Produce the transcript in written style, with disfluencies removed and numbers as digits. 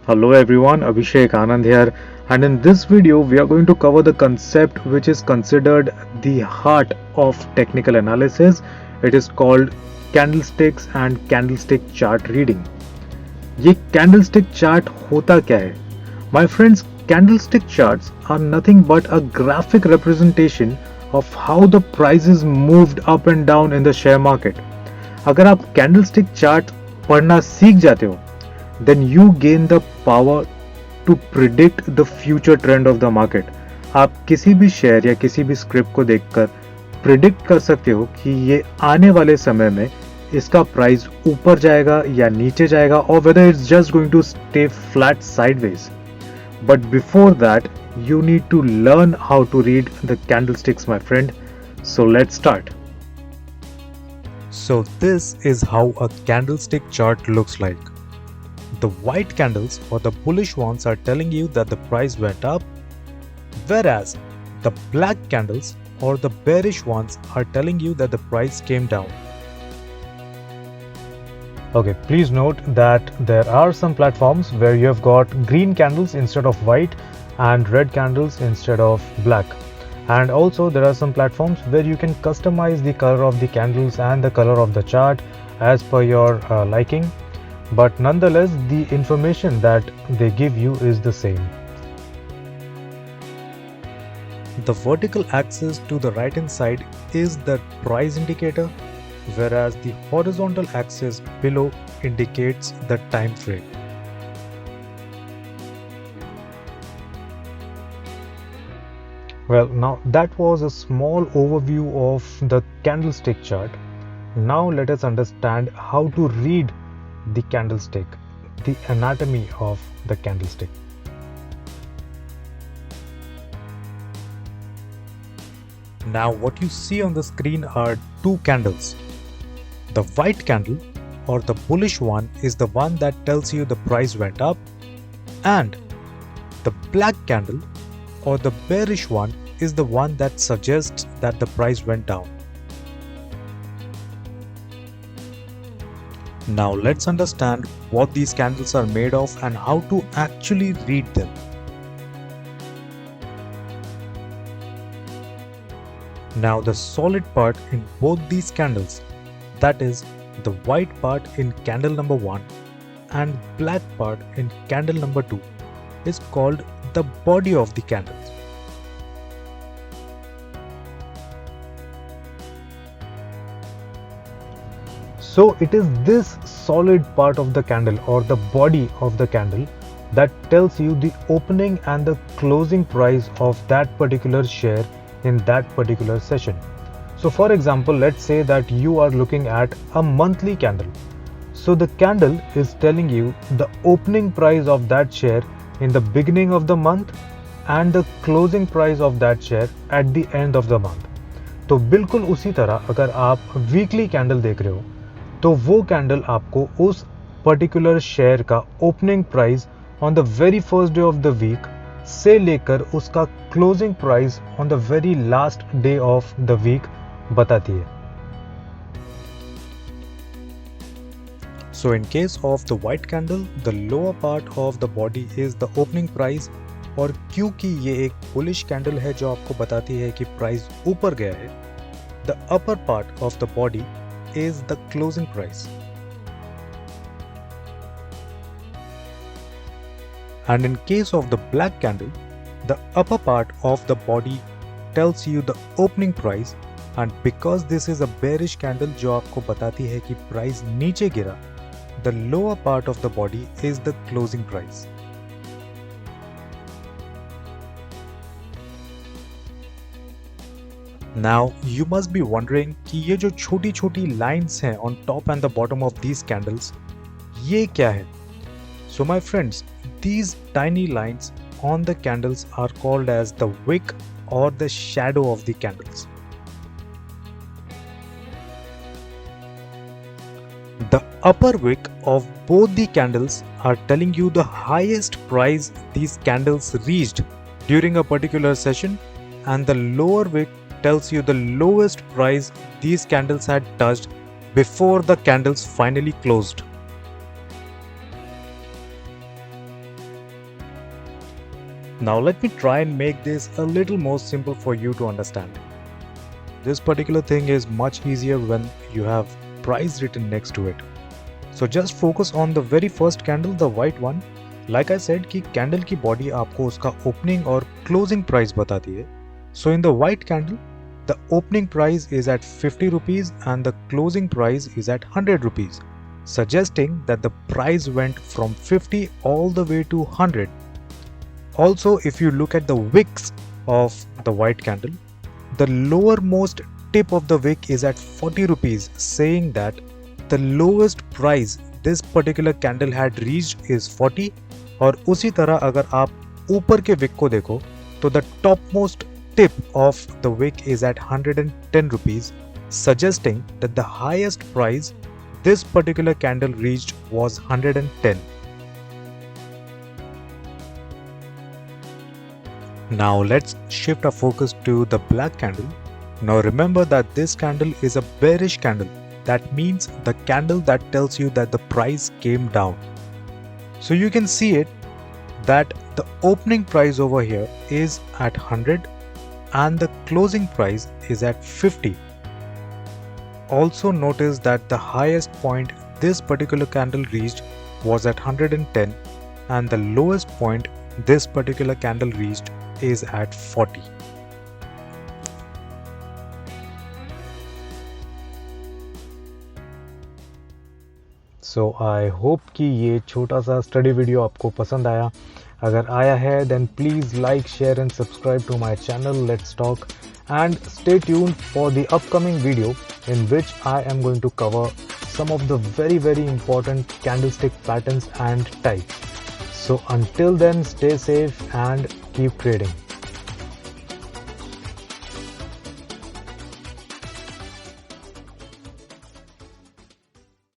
Hello everyone, Abhishek Anand here, and in this video we are going to cover the concept which is considered the heart of technical analysis. It is called candlesticks and candlestick chart reading. ये candlestick chart होता क्या है? My friends, candlestick charts are nothing but a graphic representation of how the prices moved up and down in the share market. अगर आप candlestick chart पढ़ना सीख जाते हो then you gain the power to predict the future trend of the market. आप किसी भी share या किसी भी स्क्रिप्ट को देखकर प्रिडिक्ट कर सकते हो कि ये आने वाले समय में इसका प्राइस ऊपर जाएगा या नीचे जाएगा और whether it's just going to stay flat sideways. But before that, you need to learn how to read the candlesticks, my friend. So let's start. So this is how a candlestick chart looks like. The white candles or the bullish ones are telling you that the price went up, whereas the black candles or the bearish ones are telling you that the price came down. Okay, please note that there are some platforms where you have got green candles instead of white and red candles instead of black. And also there are some platforms where you can customize the color of the candles and the color of the chart as per your liking. But nonetheless, the information that they give you is the same. The vertical axis to the right hand side is the price indicator, whereas the horizontal axis below indicates the time frame. Well, now that was a small overview of the candlestick chart. Now let us understand how to read the candlestick, the anatomy of the candlestick. Now what you see on the screen are two candles. The white candle or the bullish one is the one that tells you the price went up, and the black candle or the bearish one is the one that suggests that the price went down. Now let's understand what these candles are made of and how to actually read them. Now the solid part in both these candles, that is the white part in candle number 1 and black part in candle number 2, is called the body of the candle. So it is this solid part of the candle or the body of the candle that tells you the opening and the closing price of that particular share in that particular session. So for example, let's say that you are looking at a monthly candle. So the candle is telling you the opening price of that share in the beginning of the month and the closing price of that share at the end of the month. तो बिल्कुल उसी तरह अगर आप weekly candle देख रहे हो तो वो कैंडल आपको उस पर्टिकुलर शेयर का opening price on the very first day of the week से लेकर उसका closing price on the very last day of the week बताती है. So in case of the white candle, the lower part of the body is the opening price, और क्योंकि ये एक bullish candle है जो आपको बताती है कि प्राइस ऊपर गया है, the upper part of the body is the closing price. And in case of the black candle, the upper part of the body tells you the opening price, and because this is a bearish candle जो आपको बताती है कि price नीचे गिरा, the lower part of the body is the closing price. Now you must be wondering कि ये जो छोटी छोटी lines हैं on top and the bottom of these candles, ये क्या है? So my friends, these tiny lines on the candles are called as the wick or the shadow of the candles. The upper wick of both the candles are telling you the highest price these candles reached during a particular session, and the lower wick tells you the lowest price these candles had touched before the candles finally closed. Now let me try and make this a little more simple for you to understand. This particular thing is much easier when you have price written next to it. So just focus on the very first candle, the white one. Like I said कि candle की body आपको उसका opening और closing price बताती है. So in the white candle, the opening price is at 50 rupees and the closing price is at 100 rupees, suggesting that the price went from 50 all the way to 100. Also, if you look at the wicks of the white candle, the lowermost tip of the wick is at 40 rupees, saying that the lowest price this particular candle had reached is 40. और उसी तरह अगर आप ऊपर के wick को देखो तो the topmost tip of the wick is at 110 rupees, suggesting that the highest price this particular candle reached was 110. Now let's shift our focus to the black candle. Now remember that this candle is a bearish candle. That means the candle that tells you that the price came down. So you can see it that the opening price over here is at 100 and the closing price is at 50. Also notice that the highest point this particular candle reached was at 110 and the lowest point this particular candle reached is at 40. So I hope कि ये छोटा सा study video आपको पसंद आया. अगर आया है then please like, share and subscribe to my channel Let's Talk and stay tuned for the upcoming video in which I am going to cover some of the very important candlestick patterns and types. So until then, stay safe and keep trading.